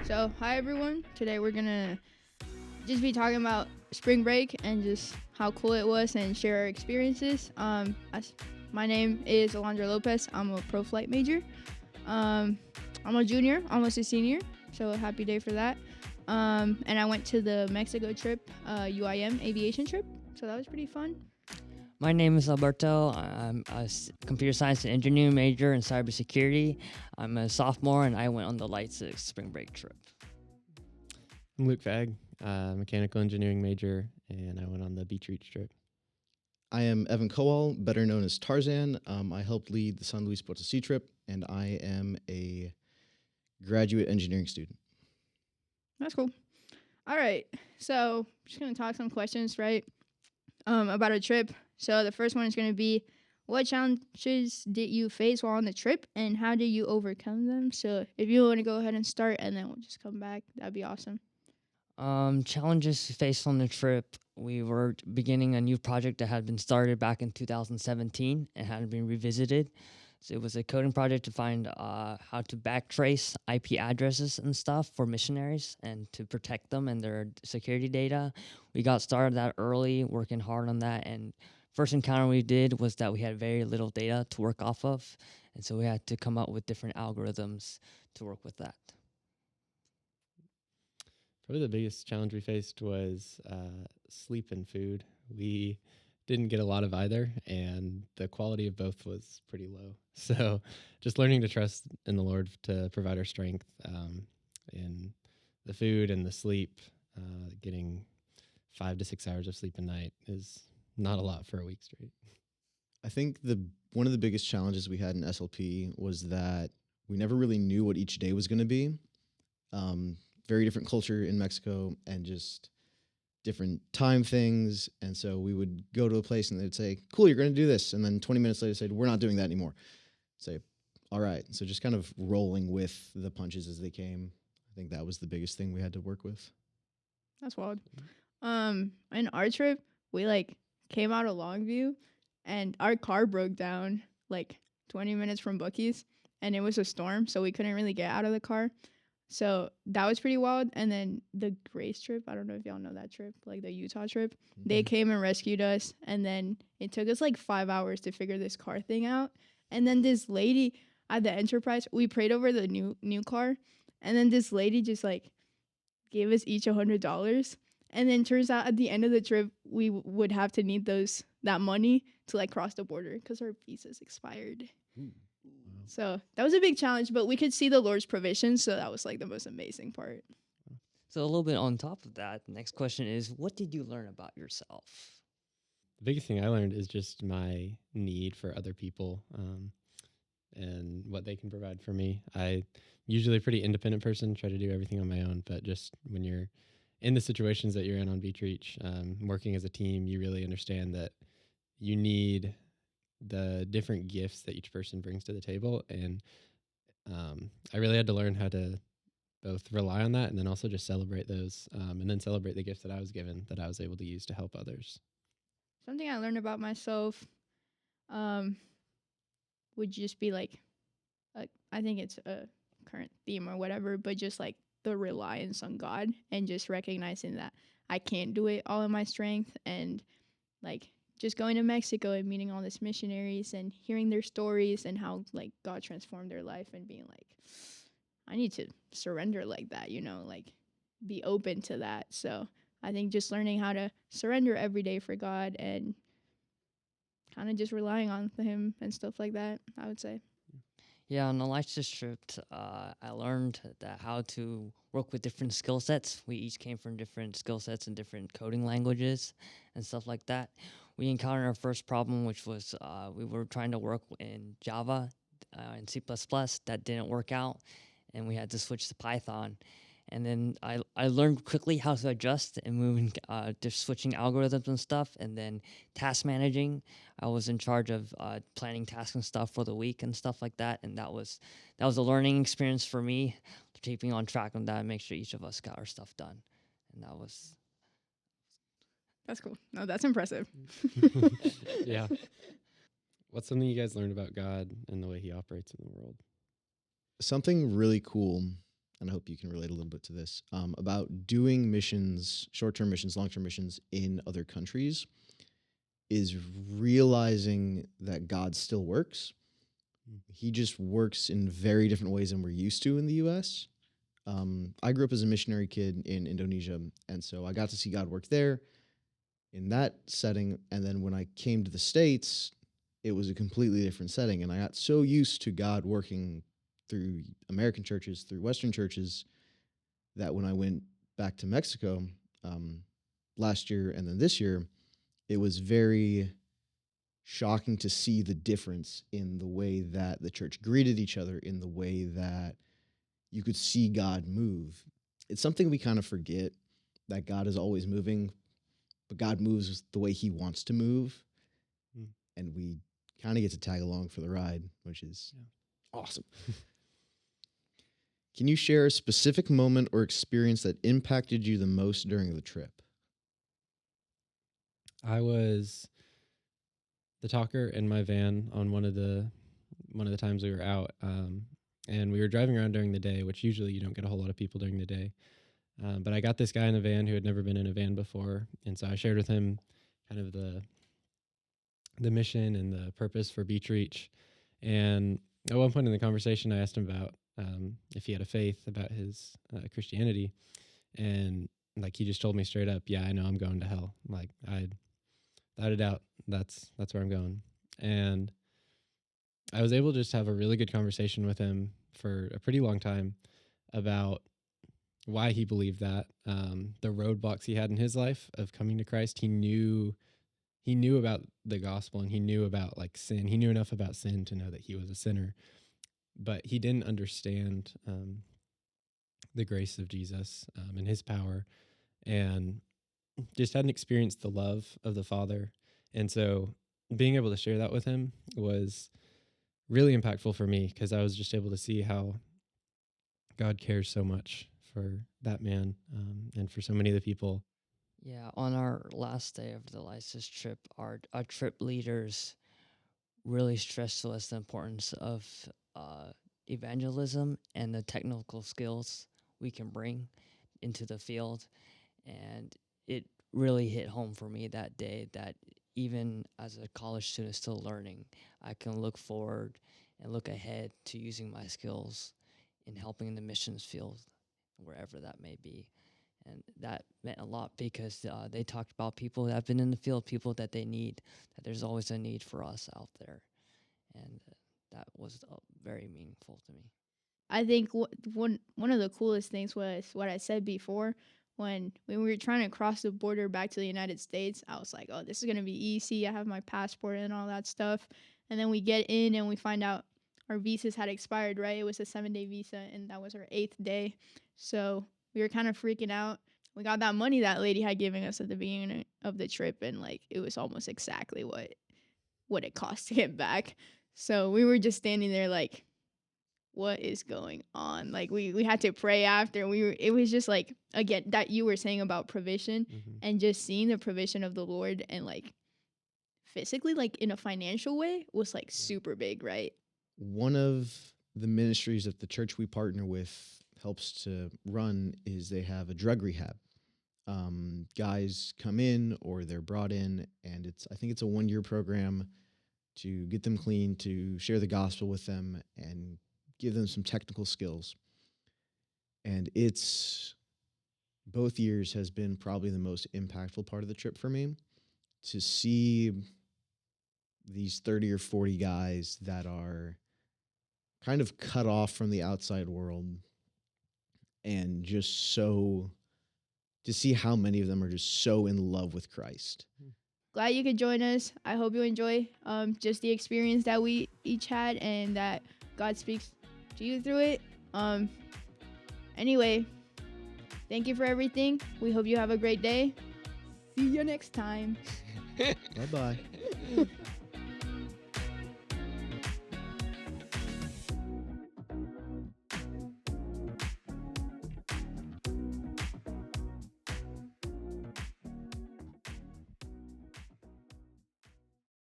So, hi everyone. Today we're gonna just be talking about spring break and just how cool it was and share our experiences. My name is Alondra Lopez. I'm a pro flight major. I'm a junior, almost a senior, so a happy day for that. And I went to the Mexico trip, UIM aviation trip, so that was pretty fun. My name is Alberto. I'm a computer science and engineering major in cybersecurity. I'm a sophomore, and I went on the Light 6 spring break trip. I'm Luke Fag, mechanical engineering major, and I went on the beach reach trip. I am Evan Kowal, better known as Tarzan. I helped lead the San Luis Potosí trip, and I am a graduate engineering student. That's cool. All right, so just gonna talk some questions, right, about our trip. So the first one is gonna be, what challenges did you face while on the trip, and how did you overcome them? So if you want to go ahead and start, and then we'll just come back, that'd be awesome. Challenges faced on the trip. We were beginning a new project that had been started back in 2017 and hadn't been revisited. So it was a coding project to find how to backtrace IP addresses and stuff for missionaries and to protect them and their security data. We got started that early, working hard on that, and first encounter we did was that we had very little data to work off of, and so we had to come up with different algorithms to work with that. Probably the biggest challenge we faced was sleep and food. We didn't get a lot of either, and the quality of both was pretty low. So just learning to trust in the Lord to provide our strength in the food and the sleep. Getting 5 to 6 hours of sleep a night is not a lot for a week straight. I think one of the biggest challenges we had in SLP was that we never really knew what each day was going to be. Very different culture in Mexico and just different time things. And so we would go to a place and they'd say, cool, you're going to do this. And then 20 minutes later, they said, we're not doing that anymore. Say, all right. So just kind of rolling with the punches as they came. I think that was the biggest thing we had to work with. That's wild. In our trip, we came out of Longview, and our car broke down 20 minutes from Buc-ee's, and it was a storm, so we couldn't really get out of the car. So that was pretty wild. And then the Grace trip, I don't know if y'all know that trip, the Utah trip. Mm-hmm. They came and rescued us, and then it took us 5 hours to figure this car thing out. And then this lady at the Enterprise, we prayed over the new car, and then this lady just gave us each $100. And then turns out at the end of the trip, we would have to need that money to cross the border because our visas expired. Ooh. So that was a big challenge, but we could see the Lord's provision, so that was the most amazing part. So a little bit on top of that, the next question is, what did you learn about yourself? The biggest thing I learned is just my need for other people and what they can provide for me. I usually a pretty independent person, try to do everything on my own, but just when you're in the situations that you're in on Beach Reach, working as a team, you really understand that you need the different gifts that each person brings to the table. And I really had to learn how to both rely on that and then also just celebrate those and then celebrate the gifts that I was given that I was able to use to help others. Something I learned about myself would just be I think it's a current theme or whatever, but just the reliance on God and just recognizing that I can't do it all in my strength, and just going to Mexico and meeting all these missionaries and hearing their stories and how God transformed their life and being I need to surrender that, be open to that. So I think just learning how to surrender every day for God and kind of just relying on him and stuff like that, I would say. Yeah, on the Light trip, I learned that how to work with different skill sets. We each came from different skill sets and different coding languages and stuff like that. We encountered our first problem, which was we were trying to work in Java and C++. That didn't work out, and we had to switch to Python. And then I learned quickly how to adjust and move just switching algorithms and stuff. And then task managing, I was in charge of planning tasks and stuff for the week and stuff like that. And that was a learning experience for me, keeping on track on that and make sure each of us got our stuff done. And that's cool. No, that's impressive. Yeah. What's something you guys learned about God and the way he operates in the world? Something really cool, kind of hope you can relate a little bit to this, about doing missions, short-term missions, long-term missions in other countries, is realizing that God still works. He just works in very different ways than we're used to in the U.S. I grew up as a missionary kid in Indonesia, and so I got to see God work there in that setting. And then when I came to the States, it was a completely different setting, and I got so used to God working through American churches, through Western churches, that when I went back to Mexico last year and then this year, it was very shocking to see the difference in the way that the church greeted each other, in the way that you could see God move. It's something we kind of forget, that God is always moving, but God moves the way he wants to move. And we kind of get to tag along for the ride, which is awesome. Can you share a specific moment or experience that impacted you the most during the trip? I was the talker in my van on one of the times we were out, and we were driving around during the day, which usually you don't get a whole lot of people during the day. But I got this guy in the van who had never been in a van before, and so I shared with him kind of the mission and the purpose for Beach Reach. And at one point in the conversation, I asked him about if he had a faith, about his Christianity, and like he just told me straight up, "Yeah, I know I'm going to hell. Like without a doubt, that's where I'm going." And I was able to just have a really good conversation with him for a pretty long time about why he believed that, the roadblocks he had in his life of coming to Christ. He knew about the gospel, and he knew about like sin. He knew enough about sin to know that he was a sinner, but he didn't understand the grace of Jesus and his power, and just hadn't experienced the love of the Father. And so being able to share that with him was really impactful for me, because I was just able to see how God cares so much for that man, and for so many of the people. Yeah, on our last day of the Lysis trip, our trip leaders really stressed to us the importance of evangelism and the technical skills we can bring into the field. And it really hit home for me that day that even as a college student still learning, I can look forward and look ahead to using my skills in helping in the missions field, wherever that may be. And that meant a lot, because they talked about people that have been in the field, people that they need, that there's always a need for us out there. And that was very meaningful to me. I think one of the coolest things was what I said before. When we were trying to cross the border back to the United States, I was like, oh, this is going to be easy. I have my passport and all that stuff. And then we get in and we find out our visas had expired, right? It was a 7-day visa, and that was our 8th day. So we were kind of freaking out. We got that money that lady had given us at the beginning of the trip, and like it was almost exactly what it cost to get back. So we were just standing there like, what is going on? Like we had to pray after, and it was just like, again, that you were saying about provision, and just seeing the provision of the Lord, and like physically, like in a financial way, was like super big, right? One of the ministries that the church we partner with helps to run is they have a drug rehab. Guys come in or they're brought in, and I think it's a 1-year program to get them clean, to share the gospel with them, and give them some technical skills. And both years has been probably the most impactful part of the trip for me, to see these 30 or 40 guys that are kind of cut off from the outside world, and just to see how many of them are just so in love with Christ. Glad you could join us. I hope you enjoy just the experience that we each had, and that God speaks to you through it. Anyway, thank you for everything. We hope you have a great day. See you next time. Bye-bye.